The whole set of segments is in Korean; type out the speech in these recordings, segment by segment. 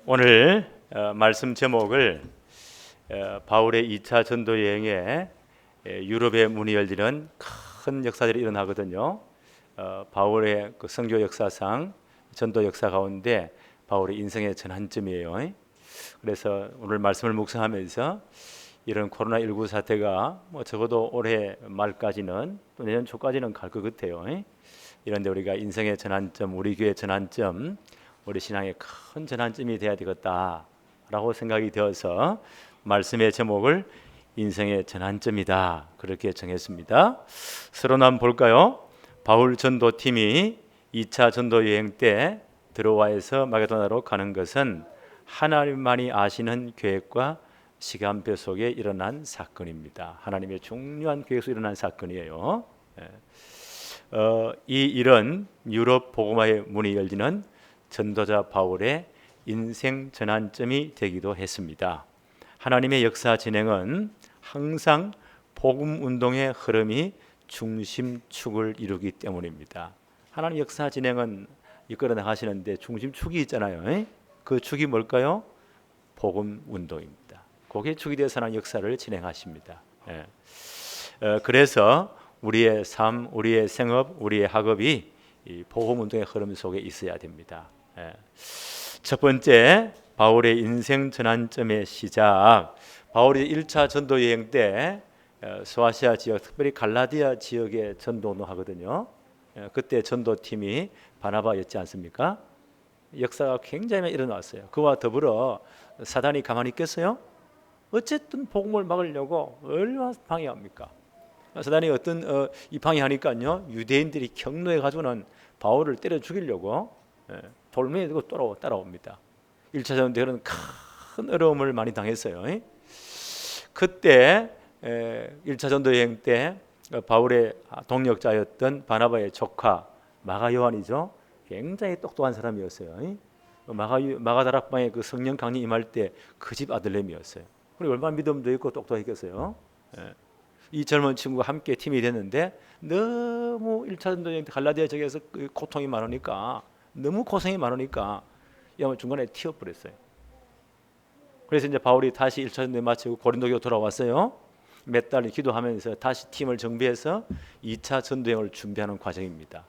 오늘 말씀 제목을 바울의 2차 전도 여행에 유럽의 문이 열리는 큰 역사들이 일어나거든요. 바울의 그 선교 역사상 전도 역사 가운데 바울의 인생의 전환점이에요. 그래서 오늘 말씀을 묵상하면서 이런 코로나19 사태가 적어도 올해 말까지는 또 내년 초까지는 갈 것 같아요. 이런데 우리가 인생의 전환점, 우리 교회의 전환점, 우리 신앙의 큰 전환점이 되어야 되겠다라고 생각이 되어서 말씀의 제목을 인생의 전환점이다 그렇게 정했습니다. 서론 한번 볼까요? 바울 전도팀이 2차 전도 여행 때 드로아에서 마게도나로 가는 것은 하나님만이 아시는 계획과 시간표 속에 일어난 사건입니다. 하나님의 중요한 계획 속에 일어난 사건이에요. 이 일은 유럽 복음화의 문이 열리는 전도자 바울의 인생 전환점이 되기도 했습니다. 하나님의 역사 진행은 항상 복음 운동의 흐름이 중심축을 이루기 때문입니다. 하나님 역사 진행은 이끌어 나가시는데 중심축이 있잖아요. 그 축이 뭘까요? 복음 운동입니다. 그게 축이 되어서 하나님 역사를 진행하십니다. 그래서 우리의 삶, 우리의 생업, 우리의 학업이 이 복음 운동의 흐름 속에 있어야 됩니다. 첫 번째, 바울의 인생 전환점의 시작. 바울이 1차 전도 여행 때 소아시아 지역, 특별히 갈라디아 지역에 전도 하거든요. 그때 전도팀이 바나바였지 않습니까? 역사가 굉장히 많이 일어났어요. 그와 더불어 사단이 가만히 있겠어요? 어쨌든 복음을 막으려고 얼마나 방해합니까? 사단이 어떤 이 방해하니까요, 유대인들이 경노해 가지고는 바울을 때려 죽이려고 돌멩이 들고 따라옵니다. 1차 전도 때는 큰 어려움을 많이 당했어요. 그때 1차 전도 여행 때 바울의 동역자였던 바나바의 조카 마가 요한이죠. 굉장히 똑똑한 사람이었어요. 마가 다락방에 그 성령 강림 임할 때 그 집 아들내미였어요. 그리고 얼마나 믿음도 있고 똑똑했겠어요. 이 젊은 친구가 함께 팀이 됐는데 너무 1차 전도 여행 때 갈라디아 지역에서 고통이 많으니까, 너무 고생이 많으니까 중간에 튀어버렸어요. 그래서 이제 바울이 다시 1차 전도에 마치고 고린도교로 돌아왔어요. 몇 달 기도하면서 다시 팀을 정비해서 2차 전도여행을 준비하는 과정입니다.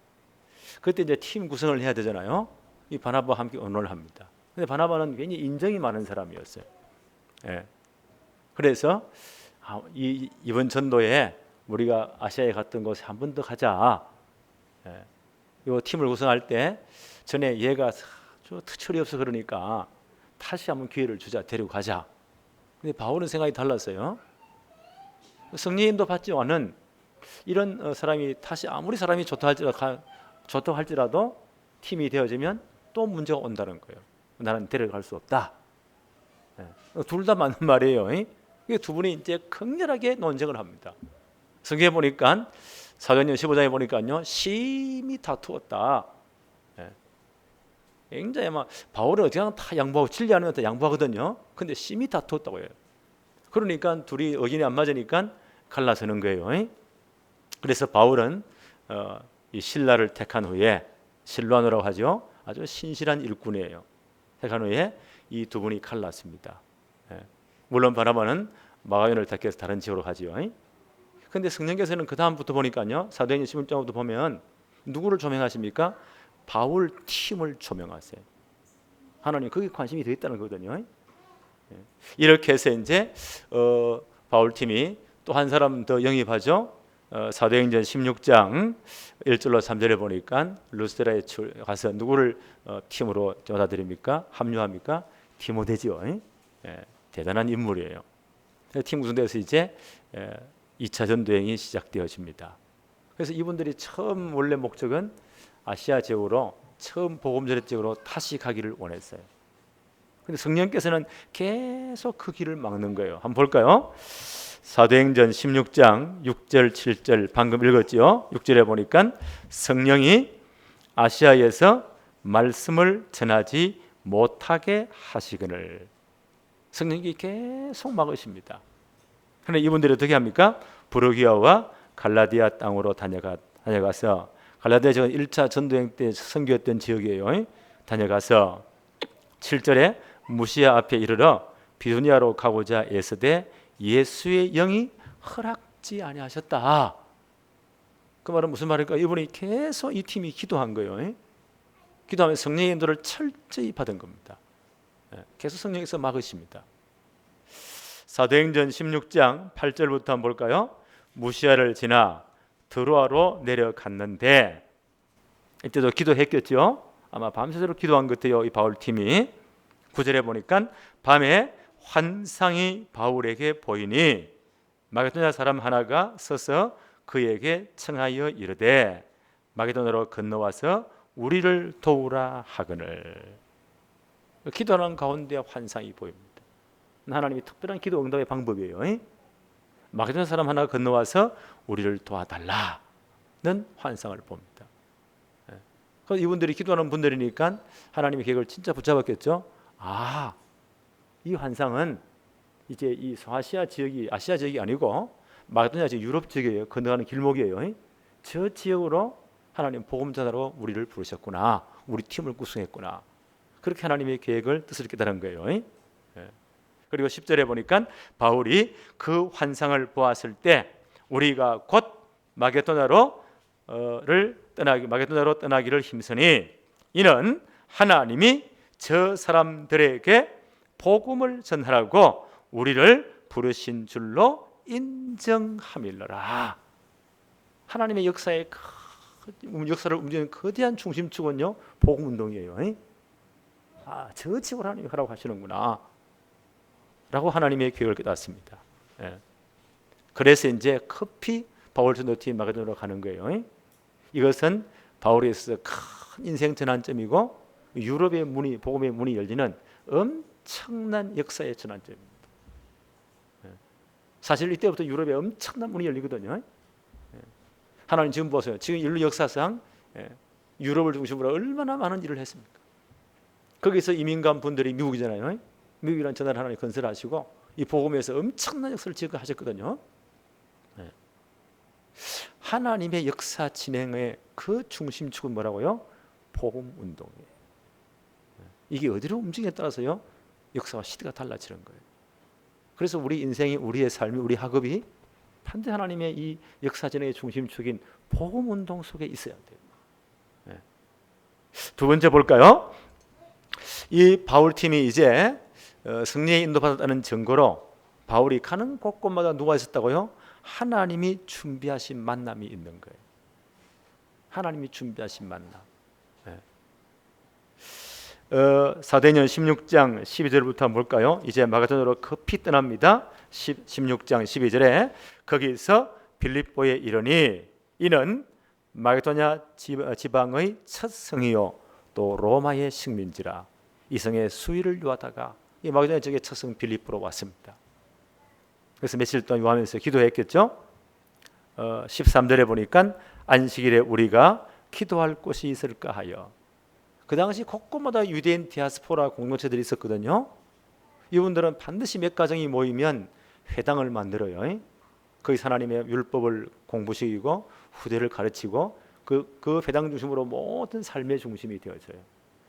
그때 이제 팀 구성을 해야 되잖아요. 이 바나바와 함께 언어를 합니다. 근데 바나바는 굉장히 인정이 많은 사람이었어요. 그래서 이번 전도에 우리가 아시아에 갔던 곳에 한 번 더 가자. 이 팀을 구성할 때 전에 얘가 특철이 없어 그러니까 다시 한번 기회를 주자, 데리고 가자. 근데 바울은 생각이 달랐어요. 성령님도 받지만은 이런 사람이 다시 아무리 사람이 좋다 할지라도 팀이 되어지면 또 문제가 온다는 거예요. 나는 데려갈 수 없다. 둘 다 맞는 말이에요. 두 분이 이제 극렬하게 논쟁을 합니다. 성경에 보니까 사도행전 15장에 보니까요, 심히 다투었다. 굉장히 막 바울은 어떻게 다 양보하고 진리하는 것 양보하거든요. 근데 심히 다투었다고 해요. 그러니까 둘이 의견이 안 맞으니까 갈라서는 거예요. 그래서 바울은 이 신라를 택한 후에, 실로아노라고 하죠. 아주 신실한 일꾼이에요. 택한 후에 이 두 분이 갈랐습니다. 물론 바나바는 마가연을 택해서 다른 지역으로 가지요. 그런데 성령께서는 그 다음부터 보니까요, 사도행전 11장부터 보면 누구를 조명하십니까? 바울 팀을 조명하세요. 하나님 거기에 관심이 더 있다는 거거든요. 이렇게 해서 이제 바울 팀이 또 한 사람 더 영입하죠. 사도행전 16장 1절로 3절에 보니까 루스드라에 가서 누구를 팀으로 받아들입니까? 합류합니까? 디모데죠. 대단한 인물이에요. 팀 구성돼서 이제 2차 전도행이 시작되어집니다. 그래서 이분들이 처음 원래 목적은 아시아 지역으로, 처음 복음 전해 지역으로 다시 가기를 원했어요. 근데 성령께서는 계속 그 길을 막는 거예요. 한번 볼까요? 사도행전 16장 6절 7절 방금 읽었죠. 6절에 보니까 성령이 아시아에서 말씀을 전하지 못하게 하시거늘. 성령이 계속 막으십니다. 그런데 이분들이 어떻게 합니까? 부르기아와 갈라디아 땅으로 다녀가서, 갈라디아 지역은 1차 전도행 때 선교했던 지역이에요. 다녀가서 7절에 무시야 앞에 이르러 비두니아로 가고자 애쓰되 예수의 영이 허락지 아니하셨다. 그 말은 무슨 말일까? 이분이 계속 이 팀이 기도한 거예요. 기도하면서 성령의 인도를 철저히 받은 겁니다. 계속 성령에서 막으십니다. 사도행전 16장 8절부터 한번 볼까요? 무시아를 지나 드로아로 내려갔는데, 이때도 기도했겠죠. 아마 밤새도록 기도한 것 같아요, 이 바울 팀이. 9절에 보니까 밤에 환상이 바울에게 보이니 마게도냐 사람 하나가 서서 그에게 청하여 이르되 마게도냐로 건너와서 우리를 도우라 하거늘. 기도하는 가운데 환상이 보입니다. 하나님이 특별한 기도 응답의 방법이에요. 마게도냐 사람 하나가 건너와서 우리를 도와달라는 환상을 봅니다. 그래서 이분들이 기도하는 분들이니까 하나님의 계획을 진짜 붙잡았겠죠. 이 환상은 이제 이 소아시아 지역이 아시아 지역이 아니고 마게도냐 지역 유럽 지역이에요. 건너가는 길목이에요. 저 지역으로 하나님 복음 전하러 우리를 부르셨구나. 우리 팀을 구성했구나. 그렇게 하나님의 계획을 뜻을 깨달은 거예요. 그리고 10절에 보니까 바울이 그 환상을 보았을 때 우리가 곧 마게도냐로 떠나기를 힘쓰니 이는 하나님이 저 사람들에게 복음을 전하라고 우리를 부르신 줄로 인정함일러라. 하나님의 역사를 움직이는 거대한 중심축은요, 복음 운동이에요. 저 지역을 하나님이 하라고 하시는구나 라고 하나님의 계획을 깨닫습니다. 그래서 이제 급히 바울 전도팀 마게도냐로 가는 거예요. 이것은 바울에 있어서 큰 인생 전환점이고 유럽의 문이, 복음의 문이 열리는 엄청난 역사의 전환점입니다. 사실 이때부터 유럽에 엄청난 문이 열리거든요. 하나님 지금 보세요. 지금 인류 역사상 유럽을 중심으로 얼마나 많은 일을 했습니까? 거기서 이민간 분들이 미국이잖아요. 미국이라는 전화를 하나님 건설하시고 이 복음에서 엄청난 역사를 지속하셨거든요. 하나님의 역사 진행의 그 중심축은 뭐라고요? 복음 운동이에요. 이게 어디로 움직이냐에 따라서요, 역사와 시대가 달라지는 거예요. 그래서 우리 인생이, 우리의 삶이, 우리 학업이 반드시 하나님의 이 역사 진행의 중심축인 복음 운동 속에 있어야 돼요. 두 번째 볼까요? 이 바울 팀이 이제 성령의 인도받았다는 증거로 바울이 가는 곳곳마다 누가 있었다고요? 하나님이 준비하신 만남이 있는 거예요. 하나님이 준비하신 만남. 사도행전 16장 12절부터 한번 볼까요? 이제 마게도냐로 급히 떠납니다. 16장 12절에 거기서 빌립보에 이르니 이는 마게도냐 지방의 첫 성이요 또 로마의 식민지라. 이 성에 수일을 요하다가 이 마게도냐 지역의 첫 성 빌립보로 왔습니다. 그래서 며칠 동안 요하면서 기도했겠죠. 13절에 보니까 안식일에 우리가 기도할 곳이 있을까 하여. 그 당시 곳곳마다 유대인 디아스포라 공동체들이 있었거든요. 이분들은 반드시 몇 가정이 모이면 회당을 만들어요. 거기서 하나님의 율법을 공부시키고 후대를 가르치고 그 회당 중심으로 모든 삶의 중심이 되어져요.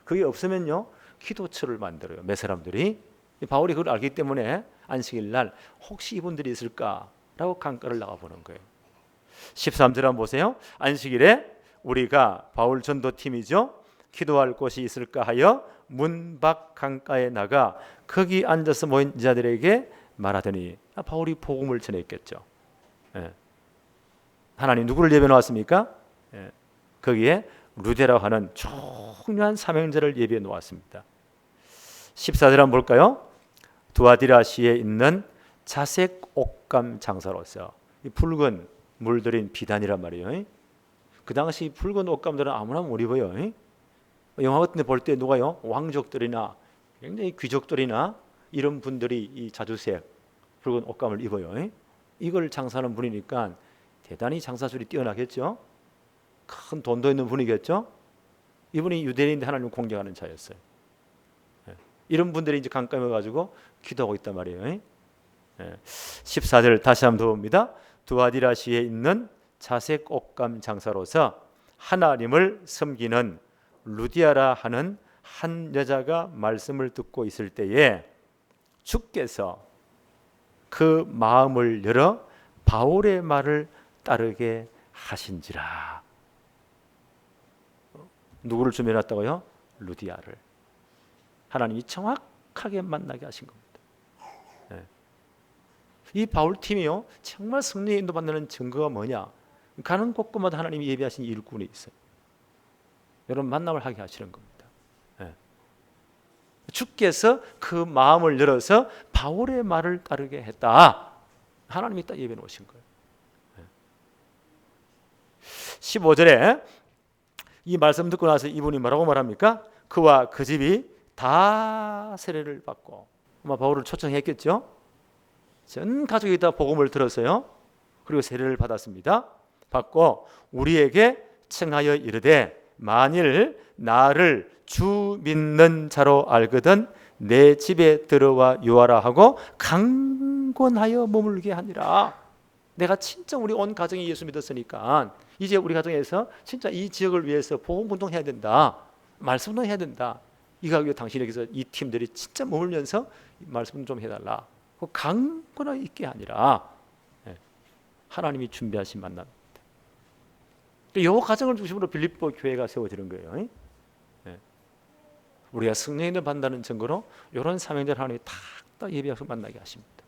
그게 없으면요, 기도처를 만들어요. 몇 사람들이. 바울이 그걸 알기 때문에 안식일 날 혹시 이분들이 있을까라고 강가를 나가보는 거예요. 13절 한번 보세요. 안식일에 우리가 바울 전도팀이죠. 기도할 곳이 있을까 하여 문 밖 강가에 나가 거기 앉아서 모인 자들에게 말하더니 바울이 복음을 전했겠죠. 하나님 누구를 예배해 놓았습니까? 거기에 루데라고 하는 중요한 사명자를 예배해 놓았습니다. 14절 한번 볼까요? 두아디라시에 있는 자색 옥감 장사로서 이 붉은 물들인 비단이란 말이에요. 그 당시 붉은 옷감들은 아무나 못 입어요. 영화 같은 데 볼 때 누가요? 왕족들이나 굉장히 귀족들이나 이런 분들이 이 자주색 붉은 옷감을 입어요. 이걸 장사하는 분이니까 대단히 장사술이 뛰어나겠죠. 큰 돈도 있는 분이겠죠. 이분이 유대인인데 하나님을 공경하는 자였어요. 이런 분들이 이제 강감해 가지고 기도하고 있단 말이에요. 14절 다시 한번 더 봅니다. 두아디라시에 있는 자색 옷감 장사로서 하나님을 섬기는 루디아라 하는 한 여자가 말씀을 듣고 있을 때에 주께서 그 마음을 열어 바울의 말을 따르게 하신지라. 누구를 준비해놨다고요? 루디아를. 하나님이 정확하게 만나게 하신 겁니다. 네. 이 바울 팀이요, 정말 승리에 인도받는 증거가 뭐냐? 가는 곳곳마다 하나님이 예비하신 일꾼이 있어요. 여러분 만남을 하게 하시는 겁니다. 네. 주께서 그 마음을 열어서 바울의 말을 따르게 했다. 하나님이 딱 예비해 놓으신 거예요. 네. 15절에 이 말씀 듣고 나서 이분이 뭐라고 말합니까? 그와 그 집이 다 세례를 받고, 아마 바울을 초청했겠죠. 전 가족이 다 복음을 들었어요. 그리고 세례를 받았습니다. 받고 우리에게 청하여 이르되 만일 나를 주 믿는 자로 알거든 내 집에 들어와 유하라 하고 강권하여 머물게 하니라. 내가 진짜 우리 온 가정이 예수 믿었으니까 이제 우리 가정에서 진짜 이 지역을 위해서 복음 운동해야 된다. 말씀 운동해야 된다. 이거 당신에게서 이 팀들이 진짜 머물면서 말씀 좀 해달라. 강권하여 있게 아니라 하나님이 준비하신 만남입니다. 이 가정을 중심으로 빌립보 교회가 세워지는 거예요. 우리가 승리를 받는다는 증거로 이런 사명자를 하나님이 딱 예비해서 만나게 하십니다.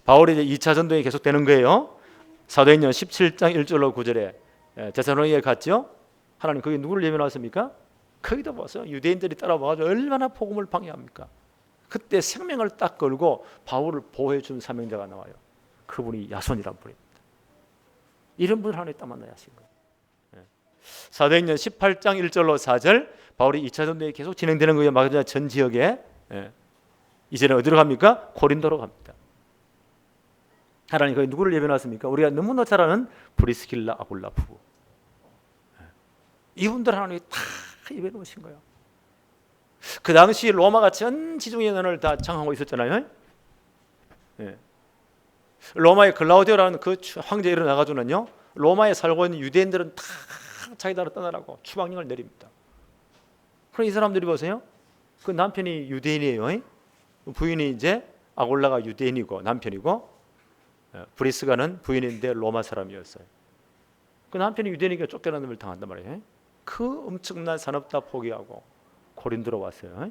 바울이 이제 2차 전도에 계속되는 거예요. 사도행전 17장 1절로 9절에 데살로니가에 갔죠. 하나님 거기 누구를 예비해놨습니까? 거기다 봐서 유대인들이 따라와가지고 얼마나 복음을 방해합니까? 그때 생명을 딱 걸고 바울을 보호해 준 사명자가 나와요. 그분이 야손이란 분입니다. 이런 분을 하나님이 딱 만나야 하신 거예요. 사도행전 18장 1절로 4절 바울이 2차 전도에 계속 진행되는 거예요. 마게도냐 전 지역에. 이제는 어디로 갑니까? 고린도로 갑니다. 하나님 거기 누구를 예배놨습니까? 우리가 너무나 잘 아는 브리스길라 아굴라 부부. 이분들 하나님이 다 예배 놓으신 거예요. 그 당시 로마가 전 지중해 연안을 다 장악하고 있었잖아요. 로마의 글라우디오라는 그 황제 일어나가지고는요, 로마에 살고 있는 유대인들은 다 자기 나라 떠나라고 추방령을 내립니다. 그럼 이 사람들이 보세요. 그 남편이 유대인이에요. 부인이 이제 아골라가 유대인이고 남편이고, 브리스가는 부인인데 로마 사람이었어요. 그 남편이 유대인이니까 쫓겨나는 걸 당한단 말이에요. 그 엄청난 산업 다 포기하고 고린도로 왔어요.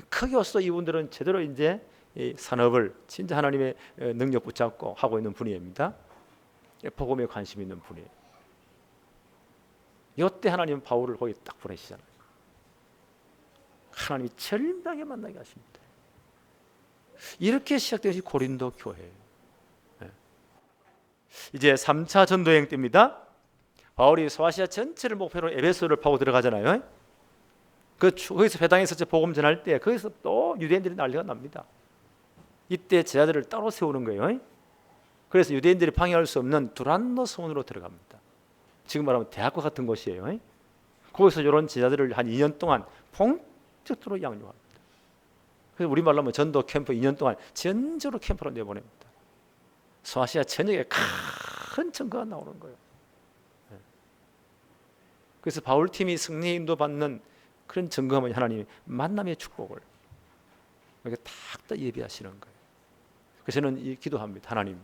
크게 와서 이분들은 제대로 이제 이 산업을 진짜 하나님의 능력 붙잡고 하고 있는 분입니다. 복음에 관심 있는 분이에요. 이때 하나님은 바울을 거기 딱 보내시잖아요. 하나님이 절묘하게 만나게 하십니다. 이렇게 시작된 것이 고린도 교회예요. 이제 3차 전도여행 때입니다. 바울이 소아시아 전체를 목표로 에베소를 파고 들어가잖아요. 거기서 회당에서 복음 전할 때 거기서 또 유대인들이 난리가 납니다. 이때 제자들을 따로 세우는 거예요. 그래서 유대인들이 방해할 수 없는 두란노 성원으로 들어갑니다. 지금 말하면 대학교 같은 곳이에요. 거기서 이런 제자들을 한 2년 동안 본격적으로 양육합니다. 그래서 우리말로 하면 전도 캠프 2년 동안 전적으로 캠프로 내보냅니다. 소아시아 전역에 큰 증거가 나오는 거예요. 그래서 바울팀이 승리 인도받는 그런 증거하면 하나님이 만남의 축복을 이렇게 딱 예비하시는 거예요. 그래서 저는 기도합니다. 하나님,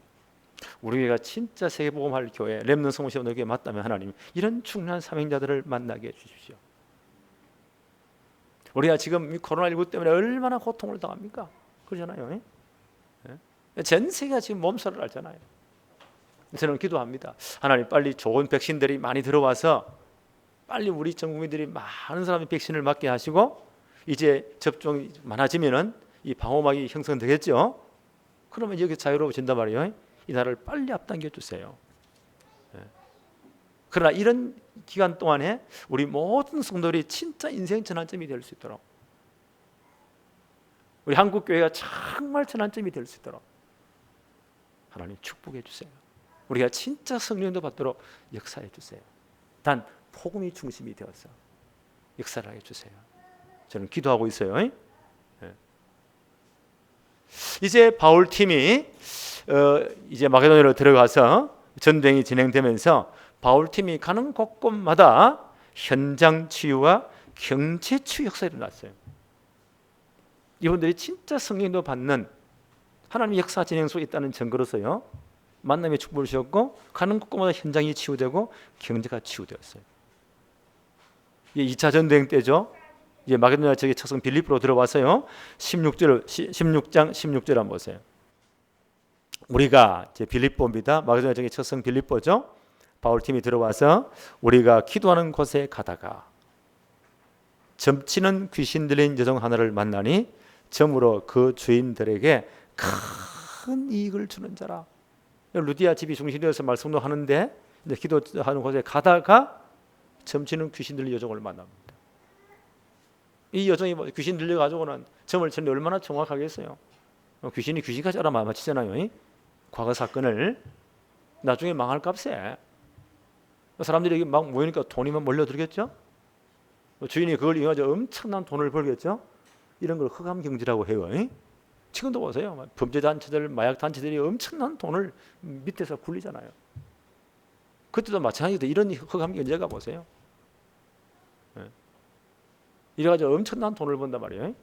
우리 교회가 진짜 세계복음할 교회, 렘넌트 성공시 오늘 교회 맞다면 하나님 이런 중요한 사명자들을 만나게 해주십시오. 우리가 지금 코로나19 때문에 얼마나 고통을 당합니까? 그러잖아요. 전 세계가 지금 몸살을 앓잖아요. 저는 기도합니다. 하나님 빨리 좋은 백신들이 많이 들어와서 빨리 우리 전 국민들이 많은 사람이 백신을 맞게 하시고 이제 접종이 많아지면은 이 방호막이 형성되겠죠. 그러면 여기 자유로워진단 말이에요. 이 나라를 빨리 앞당겨 주세요. 그러나 이런 기간 동안에 우리 모든 성도들이 진짜 인생 전환점이 될 수 있도록, 우리 한국 교회가 정말 전환점이 될 수 있도록 하나님 축복해 주세요. 우리가 진짜 성령도 받도록 역사해 주세요. 단 복음이 중심이 되어서 역사를 해 주세요. 저는 기도하고 있어요. 이제 바울 팀이 이제 마게도냐로 들어가서 전쟁이 진행되면서 바울 팀이 가는 곳곳마다 현장 치유와 경제 치유 역사가 일어났어요. 이분들이 진짜 성령도 받는 하나님의 역사 진행 속에 있다는 증거로서요, 만남의 축복을 주셨고 가는 곳마다 현장이 치유되고 경제가 치유되었어요. 이게 2차 전도행 때죠. 이제 마게도냐 지역의 첫 성 빌립보로 들어와서요, 16장 16절 한번 보세요. 우리가 이제 빌립보입니다. 마게도냐 지역의 첫 성 빌립보죠. 바울팀이 들어와서 우리가 기도하는 곳에 가다가 점치는 귀신 들린 여종 하나를 만나니 점으로 그 주인들에게 큰 이익을 주는 자라. 루디아 집이 중심이 되어서 말씀도 하는데 이제 기도하는 곳에 가다가 점치는 귀신 들린 여종을 만납니다. 이 여종이 귀신 들려가지고는 점을 치는데 얼마나 정확하겠어요. 귀신이 귀신까지 알아맞히잖아요. 과거 사건을 나중에 망할 값에 사람들이 막 모이니까 돈이 막 몰려들겠죠. 주인이 그걸 이용해서 엄청난 돈을 벌겠죠. 이런 걸 흑암 경제라고 해요. 지금도 보세요. 범죄 단체들, 마약 단체들이 엄청난 돈을 밑에서 굴리잖아요. 그때도 마찬가지로 이런 흑암 경제가 보세요. 이래가지고 엄청난 돈을 번단 말이에요.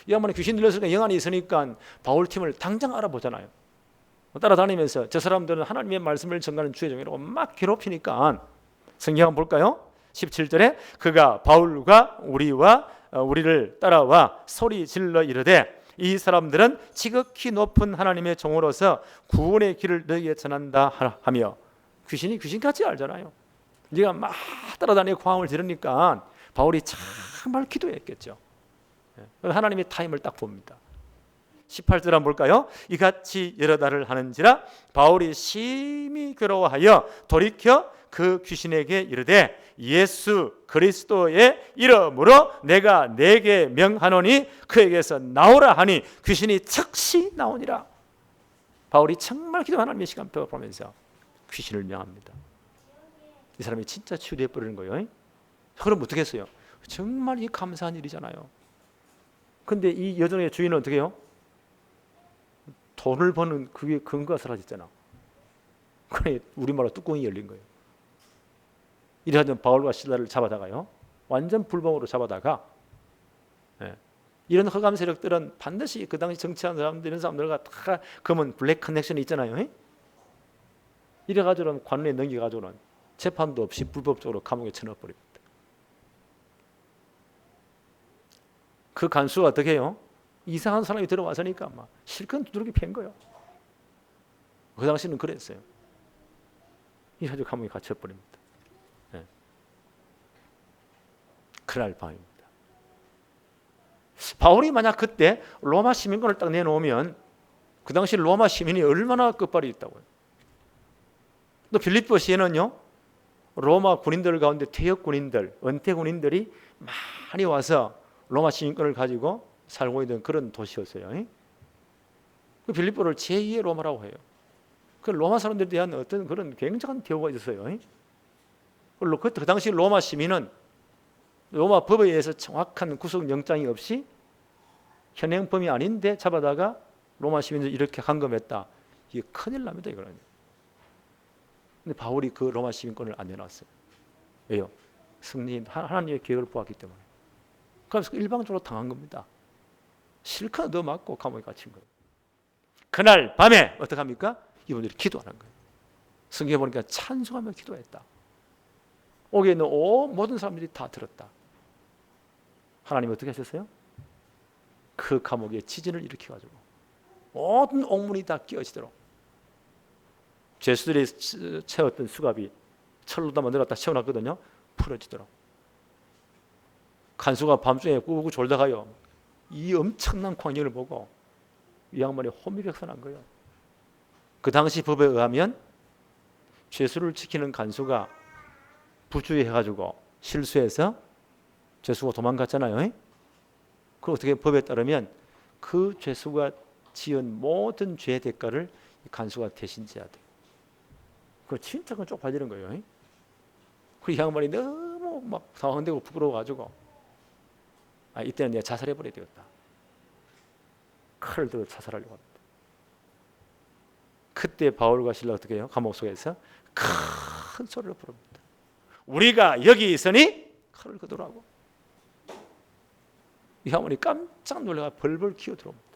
이 양반이 귀신 들렸으니까 영안이 있으니까 바울팀을 당장 알아보잖아요. 따라다니면서 저 사람들은 하나님의 말씀을 전가하는 주의 종이라고 막 괴롭히니까 성경 한번 볼까요? 17절에 그가 바울과 우리를 따라와 소리 질러 이르되 이 사람들은 지극히 높은 하나님의 종으로서 구원의 길을 너희에게 전한다 하며, 귀신이 귀신같이 알잖아요. 네가 막 따라다니고 광을 지르니까 바울이 정말 기도했겠죠. 하나님의 타임을 딱 봅니다. 18절 한번 볼까요? 이같이 여러 달을 하는지라 바울이 심히 괴로워하여 돌이켜 그 귀신에게 이르되 예수 그리스도의 이름으로 내가 네게 명하노니 그에게서 나오라 하니 귀신이 즉시 나오니라. 바울이 정말 기도 하나님의 시간표를 보면서 귀신을 명합니다. 이 사람이 진짜 치유되어 버리는 거예요. 그럼 어떻게 했어요? 정말 이 감사한 일이잖아요. 근데 이 여종의 주인은 어떻게 해요? 돈을 버는 그게 근거가 사라졌잖아. 그래 우리말로 뚜껑이 열린 거예요. 이래가지고 바울과 실라를 잡아다가요, 완전 불법으로 잡아다가, 이런 흑암 세력들은 반드시 그 당시 정치하는 사람들, 이런 사람들과 다 검은 블랙 커넥션이 있잖아요. 이래가지고는 관원에 넘겨가지고는 재판도 없이 불법적으로 감옥에 쳐넣어버립니다. 그 간수가 어떻게 해요? 이상한 사람이 들어와서니까 막 실컷 두드러기 팬 거예요. 그 당시는 그랬어요. 이래가지고 감옥에 갇혀버립니다. 그날 밤입니다. 바울이 만약 그때 로마 시민권을 딱 내놓으면 그 당시 로마 시민이 얼마나 끝발이 있다고요. 또 빌립보시에는요, 로마 군인들 가운데 퇴역 군인들, 은퇴 군인들이 많이 와서 로마 시민권을 가지고 살고 있는 그런 도시였어요. 그 빌립보를 제2의 로마라고 해요. 그 로마 사람들에 대한 어떤 그런 굉장한 대우가 있었어요. 그 당시 로마 시민은 로마 법에 의해서 정확한 구속영장이 없이 현행범이 아닌데 잡아다가 로마 시민들 이렇게 감금했다. 이게 큰일 납니다. 이거는. 근데 바울이 그 로마 시민권을 안 내놨어요. 왜요? 승리인 하나님의 계획을 보았기 때문에. 그래서 일방적으로 당한 겁니다. 실컷 얻어맞고 감옥에 갇힌 거예요. 그날 밤에 어떻게 합니까? 이분들이 기도하는 거예요. 성경에 보니까 찬송하며 기도했다. 옥에 있는 모든 사람들이 다 들었다. 하나님이 어떻게 하셨어요? 그 감옥에 지진을 일으켜가지고 모든 옥문이 다 깨어지도록, 죄수들이 채웠던 수갑이 철로다 만들었다 채워놨거든요. 풀어지도록. 간수가 밤중에 꾸고 졸다가요, 이 엄청난 광경을 보고 이 양반이 혼미백산한 거예요. 그 당시 법에 의하면 죄수를 지키는 간수가 부주의해가지고 실수해서 죄수가 도망갔잖아요. 그럼 어떻게 법에 따르면 그 죄수가 지은 모든 죄의 대가를 간수가 대신 져야 돼요. 그거 진짜 그건 쪽팔리는 거예요. 그 양반이 너무 막 당황되고 부끄러워가지고 이때는 내가 자살해버려야 되겠다. 칼을 들어 자살하려고 합니다. 그때 바울과 실라 어떻게 해요? 감옥 속에서 큰 소리를 부릅니다. 우리가 여기 있으니 칼을 거두라고. 이 할머니 깜짝 놀라가 벌벌 기어 들어옵니다.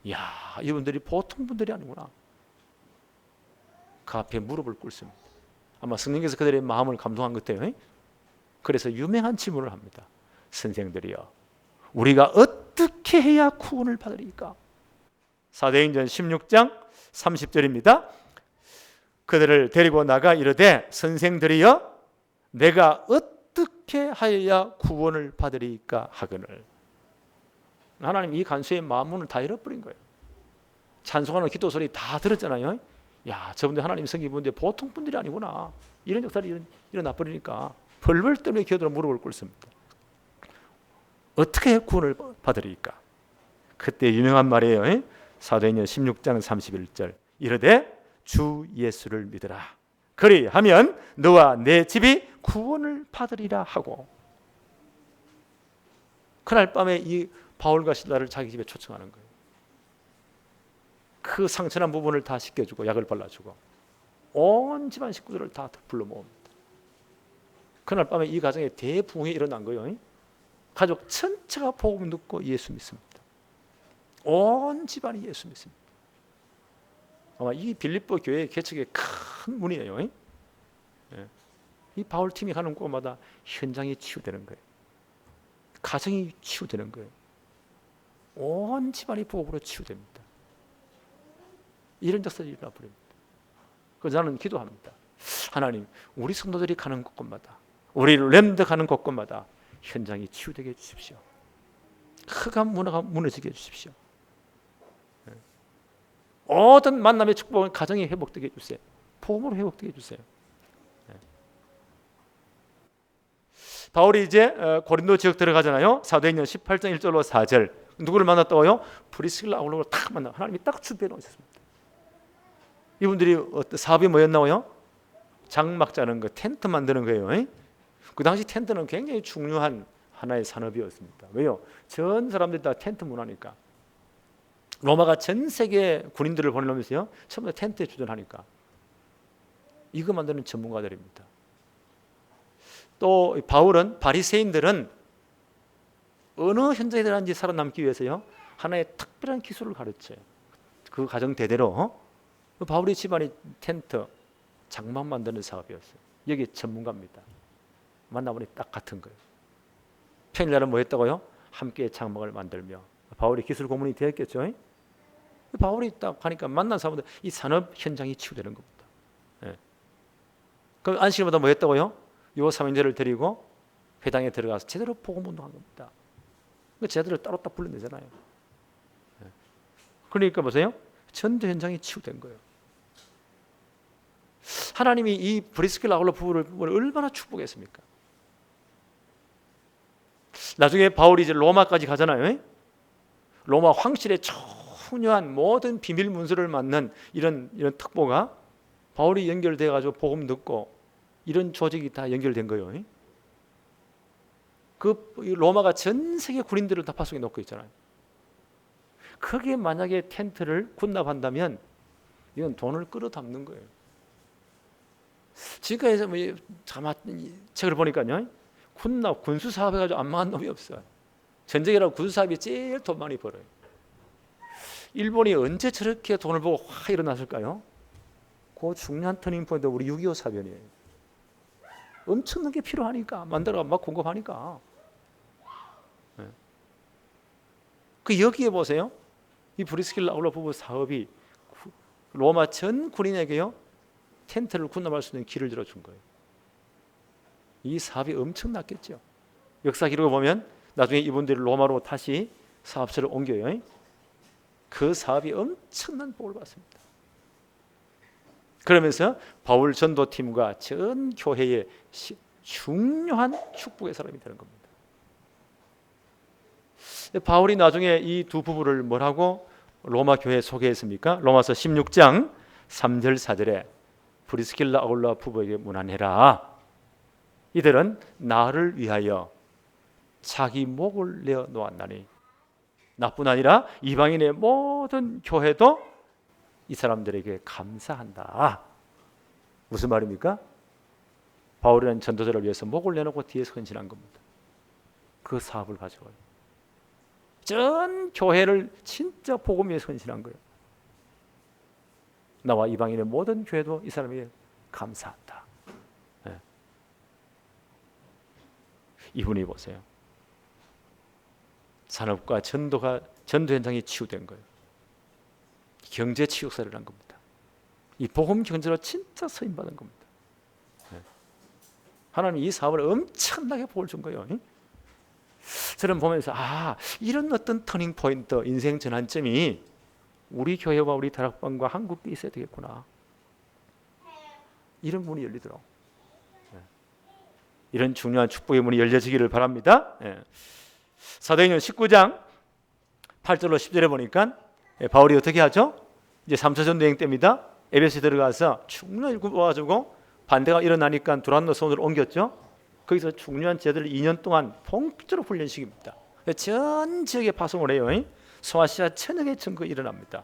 이야, 이분들이 보통 분들이 아니구나. 그 앞에 무릎을 꿇습니다. 아마 성령께서 그들의 마음을 감동한 것 같아요. 그래서 유명한 질문을 합니다. 선생들이여, 우리가 어떻게 해야 구원을 받으리까? 사도행전 16장 30절입니다. 그들을 데리고 나가 이르되 선생들이여, 내가 어떻게 하여야 구원을 받으리까 하거늘. 하나님 이 간수의 마음문을 다 열어버린 거예요. 찬송하는 기도 소리 다 들었잖아요. 야, 저분들 하나님 성기 보는데 보통 분들이 아니구나. 이런 역사를 일어나 버리니까 벌벌 때문에 기어들어 무릎을 꿇습니다. 어떻게 구원을 받으리까? 그때 유명한 말이에요. 사도행전 16장 31절. 이르되 주 예수를 믿으라. 그리하면 너와 내 집이 구원을 받으리라 하고. 그날 밤에 이 바울과 실라를 자기 집에 초청하는 거예요. 그 상처난 부분을 다 씻겨주고 약을 발라주고 온 집안 식구들을 다 불러 모읍니다. 그날 밤에 이 가정에 대부흥이 일어난 거예요. 가족 전체가 복음 듣고 예수 믿습니다. 온 집안이 예수 믿습니다. 아마 이 빌립보 교회 개척의 큰 문이에요. 이 바울 팀이 가는 곳마다 현장이 치유되는 거예요. 가정이 치유되는 거예요. 온 집안이 복음으로 치유됩니다. 이런 역사가 일어나 버립니다. 그래서 나는 기도합니다. 하나님, 우리 성도들이 가는 곳곳마다, 우리 렘드 가는 곳곳마다 현장이 치유되게 해주십시오. 흑암 문화가 무너지게 해주십시오. 모든 만남의 축복은 가정이 회복되게 해주세요. 복음으로 회복되게 해주세요. 바울이 이제 고린도 지역 들어가잖아요. 사도행전 18장 1절로 4절. 누구를 만났다고요? 프리스길라 아울러를 딱 만나. 하나님이 딱 준비해 놓으셨습니다. 이분들이 사업이 뭐였나요? 장막 짜는 거, 텐트 만드는 거예요. 그 당시 텐트는 굉장히 중요한 하나의 산업이었습니다. 왜요? 전 사람들이 다 텐트 문화니까. 로마가 전 세계 군인들을 보내놓으면서요, 전부 다 텐트에 주전하니까. 이거 만드는 전문가들입니다. 또 바울은 바리새인들은 어느 현장에 들어간지 살아남기 위해서요, 하나의 특별한 기술을 가르쳐요. 그 가정 대대로. 바울의 집안이 텐트, 장막 만드는 사업이었어요. 여기 전문가입니다. 만나보니 딱 같은 거예요. 평일날은 뭐 했다고요? 함께 장막을 만들며. 바울이 기술 고문이 되었겠죠. 바울이 딱 가니까 만난 사람들 이 산업 현장이 치유되는 겁니다. 예. 그럼 안식일마다 뭐 했다고요? 요 삼형제를 데리고 회당에 들어가서 제대로 복음 운동한 겁니다. 제대로 따로 딱 불러내잖아요. 예. 그러니까 보세요. 전도 현장이 치유된 거예요. 하나님이 이 브리스길라 아굴라 부부를 얼마나 축복했습니까? 나중에 바울이 이제 로마까지 가잖아요. 로마 황실의 중요한 모든 비밀 문서를 맡는 이런 특보가 바울이 연결돼 가지고 복음 듣고 이런 조직이 다 연결된 거예요. 그 로마가 전 세계 군인들을 다 파송해 놓고 있잖아요. 거기에 만약에 텐트를 군납한다면 이건 돈을 끌어담는 거예요. 지금까지 뭐 책을 보니까요, 군납 군수 사업해 가지고 안 망한 놈이 없어요. 전쟁이라고 군수 사업이 제일 돈 많이 벌어요. 일본이 언제 저렇게 돈을 보고 확 일어났을까요? 그 중요한 터닝 포인트 우리 6.25 사변이에요. 엄청난 게 필요하니까 만들어가 막 공급하니까. 네. 그 여기에 보세요. 이 브리스길라 아굴라 부부 사업이 로마 전 군인에게요, 텐트를 군납할 수 있는 길을 열어준 거예요. 이 사업이 엄청났겠죠. 역사 기록을 보면 나중에 이분들이 로마로 다시 사업소를 옮겨요. 그 사업이 엄청난 복을 받습니다. 그러면서 바울 전도팀과 전 교회의 중요한 축복의 사람이 되는 겁니다. 바울이 나중에 이 두 부부를 뭐라고 로마 교회에 소개했습니까? 로마서 16장 3절 4절에 브리스길라 아굴라 부부에게 문안해라. 이들은 나를 위하여 자기 목을 내어 놓았나니 나뿐 아니라 이방인의 모든 교회도 이 사람들에게 감사한다. 무슨 말입니까? 바울이라는 전도자를 위해서 목을 내놓고 뒤에서 헌신한 겁니다. 그 사업을 가져와요. 전 교회를 진짜 복음 위해서 헌신한 거예요. 나와 이방인의 모든 교회도 이 사람에게 감사한다. 네. 이분이 보세요. 산업과 전도 현장이 치유된 거예요. 경제 치유사를 한 겁니다. 이 복음 경제로 진짜 쓰임 받은 겁니다. 네. 하나님이 이 사업을 엄청나게 복을 준 거예요. 저는 보면서 이런 어떤 터닝 포인트, 인생 전환점이 우리 교회와 우리 다락방과 한국에 있어야 되겠구나. 이런 문이 열리더라고요. 이런 중요한 축복의 문이 열려지기를 바랍니다. 사도행전 19장 8절로 10절에 보니까 바울이 어떻게 하죠? 이제 3차 전도행 때입니다. 에베소에 들어가서 중요한 일을 와가지고 반대가 일어나니까 두란노 성으로 옮겼죠. 거기서 중요한 제자들을 2년 동안 본격적으로 훈련시킵니다. 전 지역에 파송을 해요. 소아시아 천역의 증거 일어납니다.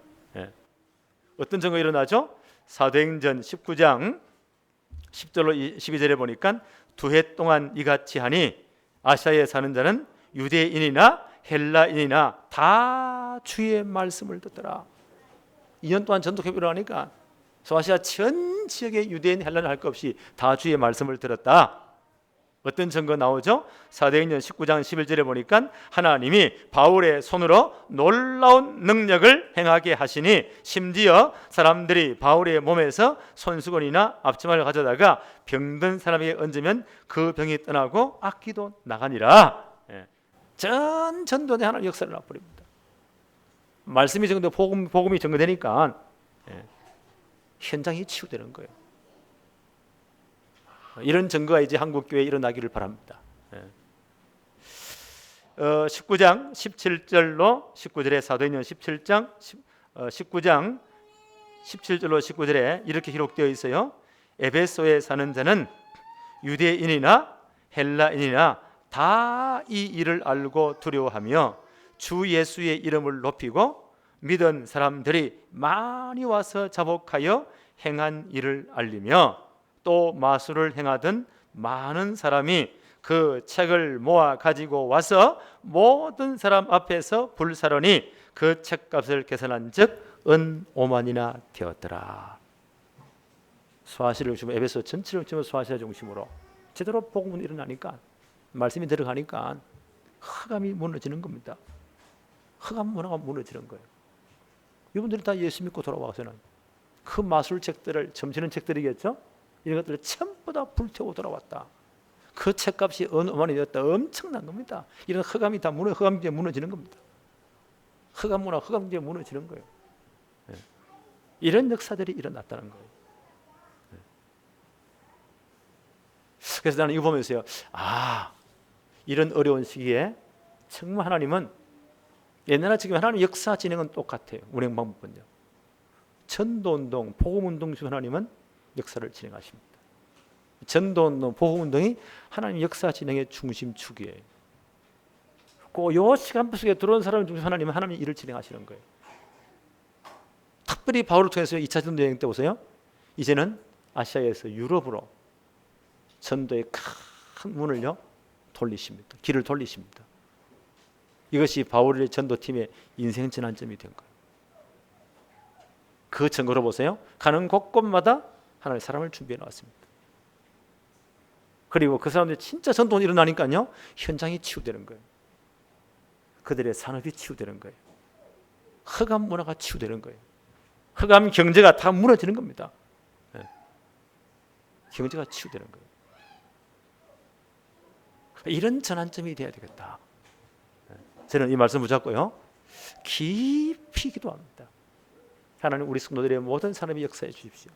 어떤 증거 일어나죠? 사도행전 19장 10절로 12절에 보니까 2해 동안 이같이 하니 아시아에 사는 자는 유대인이나 헬라인이나 다 주의 말씀을 듣더라. 2년 동안 전도협의를 일어나니까 소아시아 전 지역의 유대인 헬라인 할 것 없이 다 주의 말씀을 들었다. 어떤 증거 나오죠? 사도행전 19장 11절에 보니까 하나님이 바울의 손으로 놀라운 능력을 행하게 하시니 심지어 사람들이 바울의 몸에서 손수건이나 앞치마를 가져다가 병든 사람에게 얹으면 그 병이 떠나고 악기도 나가니라. 전 전도에 하나님 역사를 놔버립니다. 말씀이 증거, 복음이 증거되니까 현장이 치유되는 거예요. 이런 증거가 이제 한국 교회에 일어나기를 바랍니다. 19장 17절로 19절에 사도행전 17장 19장 17절로 19절에 이렇게 기록되어 있어요. 에베소에 사는 자는 유대인이나 헬라인이나 다 이 일을 알고 두려워하며 주 예수의 이름을 높이고 믿은 사람들이 많이 와서 자복하여 행한 일을 알리며 또 마술을 행하던 많은 사람이 그 책을 모아 가지고 와서 모든 사람 앞에서 불사르니 그 책값을 계산한 즉 은 5만이나 되었더라. 소아시아를 중심으로 에베소 전체를 중심으로 소아시아 중심으로 제대로 복음이 일어나니까 말씀이 들어가니까 흑암이 무너지는 겁니다. 흑암 문화가 무너지는 거예요. 이분들이 다 예수 믿고 돌아와서는 그 마술책들을 점치는 책들이겠죠? 이런 것들을 전부 다 불태우고 돌아왔다. 그 책값이 어느 만이 되었다. 엄청난 겁니다. 이런 흑암이 다 흑암기에 무너지는 겁니다. 흑암 문화, 흑암기에 무너지는 거예요. 이런 역사들이 일어났다는 거예요. 그래서 나는 이거 보면서요, 이런 어려운 시기에 정말 하나님은 옛날에 지금 하나님 역사 진행은 똑같아요. 운행 방법은요. 전도운동, 복음운동 중 하나님은 역사를 진행하십니다. 전도운동, 복음운동이 하나님 역사 진행의 중심축이에요. 요 시간 속에 들어온 사람 중에서 하나님은 하나님 일을 진행하시는 거예요. 특별히 바울을 통해서 2차 전도 여행 때 보세요. 이제는 아시아에서 유럽으로 전도의 큰 문을요 돌리십니다. 길을 돌리십니다. 이것이 바울의 전도팀의 인생 전환점이 된 거예요. 그 증거로 보세요. 가는 곳곳마다 하나님의 사람을 준비해 놨습니다. 그리고 그 사람들이 진짜 전도가 일어나니까요 현장이 치유되는 거예요. 그들의 산업이 치유되는 거예요. 흑암 문화가 치유되는 거예요. 흑암 경제가 다 무너지는 겁니다. 경제가 치유되는 거예요. 이런 전환점이 돼야 되겠다. 저는 이 말씀 붙잡고요 깊이 기도합니다. 하나님 우리 성도들의 모든 산업이 역사해 주십시오.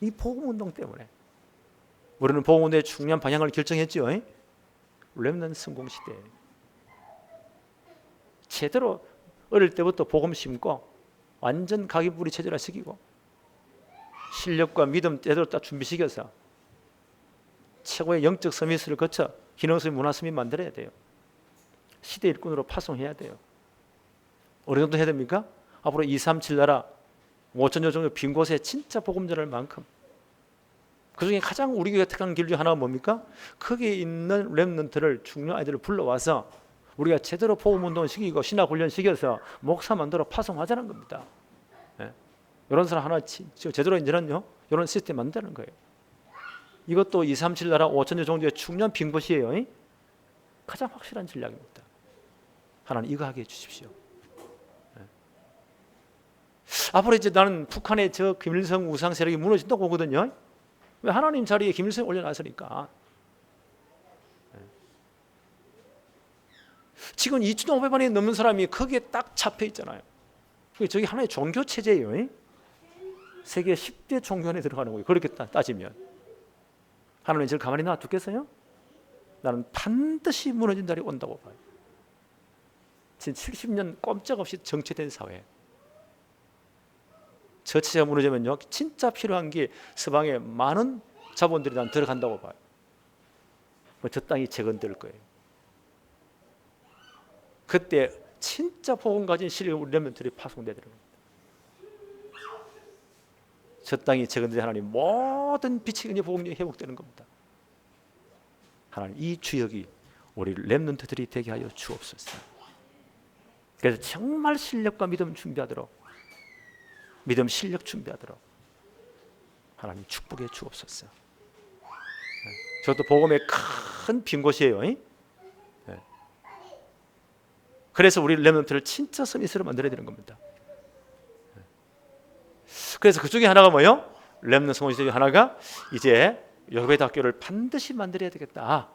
이 복음운동 때문에 우리는 복음운동의 중요한 방향을 결정했죠. 렘넌트 성공시대 제대로 어릴 때부터 복음 심고 완전 가기부리 체질화시키고 실력과 믿음 제대로 딱 준비시켜서 최고의 영적 서밋을 거쳐 기능서밋 문화서밋 만들어야 돼요. 시대 일꾼으로 파송해야 돼요. 어느 정도 해야 됩니까? 앞으로 2, 3, 7 나라 5천여 정도 빈 곳에 진짜 복음 전할 만큼 그중에 가장 우리 교회 택한 길 중 하나가 뭡니까? 거기에 있는 렘넌트를 중년 아이들을 불러와서 우리가 제대로 복음운동을 시키고 신학훈련 시켜서 목사 만들어 파송하자는 겁니다. 예. 이런 사람 하나 제대로 이제는요 이런 시스템 만드는 거예요. 이것도 237 나라 5천여 종교의 중요한 빈 곳이에요. 가장 확실한 전략입니다. 하나님 이거 하게 해주십시오. 예. 앞으로 이제 나는 북한의 저 김일성 우상 세력이 무너진다고 보거든요. 왜? 하나님 자리에 김일성이 올려놨으니까. 지금 2,500만이 넘는 사람이 거기에 딱 잡혀 있잖아요. 저게 하나의 종교 체제예요. 세계 10대 종교 안에 들어가는 거예요. 그렇게 따지면 하나님 저를 가만히 놔두겠어요? 나는 반드시 무너진 날이 온다고 봐요. 지금 70년 꼼짝없이 정체된 사회. 저 체제가 무너지면요 진짜 필요한 게 서방의 많은 자본들이 난 들어간다고 봐요. 저 땅이 재건될 거예요. 그때 진짜 복음 가진 실력 우리 렘넌트들이 파송되는 겁니다. 저 땅이 재건된 하나님 모든 빛이 이제 복음이 회복되는 겁니다. 하나님 이 주역이 우리 렘넌트들이 되게 하여 주옵소서. 그래서 정말 실력과 믿음 준비하도록, 믿음 실력 준비하도록 하나님 축복해 주옵소서. 저것도 복음의 큰 빈 곳이에요. 그래서 우리 렘넌트를 진짜 서밋으로 만들어야 되는 겁니다. 그래서 그 중에 하나가 뭐예요? 렘넌트 성공 중에 하나가 이제 여배대 학교를 반드시 만들어야 되겠다.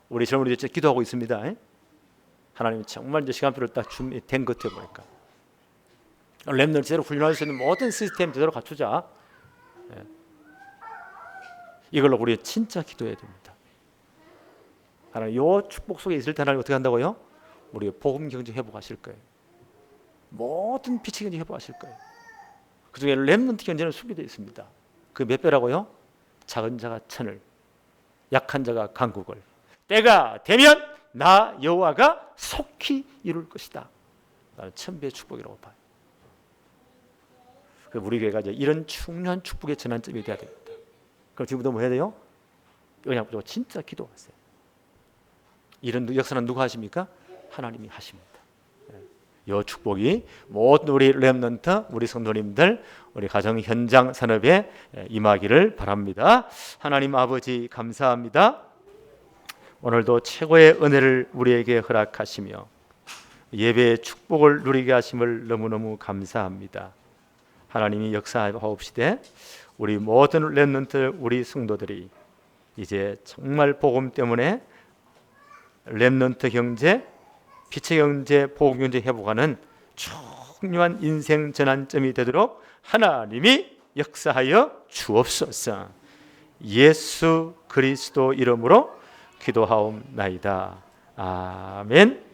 우리 젊은이들 이제 기도하고 있습니다. 하나님 정말 이제 시간표를 딱 준비된 것 같아 보니까 렘넌트 제대로 훈련할 수 있는 모든 시스템 제대로 갖추자. 이걸로 우리 진짜 기도해야 됩니다. 하나님 이 축복 속에 있을 때 하나님 어떻게 한다고요? 우리 복음 경제 회복하실 거예요. 모든 빛의 경제 회복하실 거예요. 그 중에 렘넌트 경제는 숨겨져 있습니다. 그 몇 배라고요? 작은 자가 천을, 약한 자가 강국을. 때가 되면 나 여호와가 속히 이룰 것이다. 나는 1000배의 축복이라고 봐요. 우리 교회가 이제 이런 중요한 축복의 전환점이 돼야 됩니다. 그럼 지금부터 뭐 해야 돼요? 그냥 진짜 기도하세요. 이런 역사는 누가 하십니까? 하나님이 하십니다. 이 축복이 모든 우리 렘넌트, 우리 성도님들, 우리 가정 현장 산업에 임하기를 바랍니다. 하나님 아버지 감사합니다. 오늘도 최고의 은혜를 우리에게 허락하시며 예배의 축복을 누리게 하심을 너무너무 감사합니다. 하나님이 역사하옵시되 우리 모든 렘넌트, 우리 성도들이 이제 정말 복음 때문에 렘넌트 경제, 빛의 경제, 복음 경제 회복하는 중요한 인생 전환점이 되도록 하나님이 역사하여 주옵소서. 예수 그리스도 이름으로 기도하옵나이다. 아멘.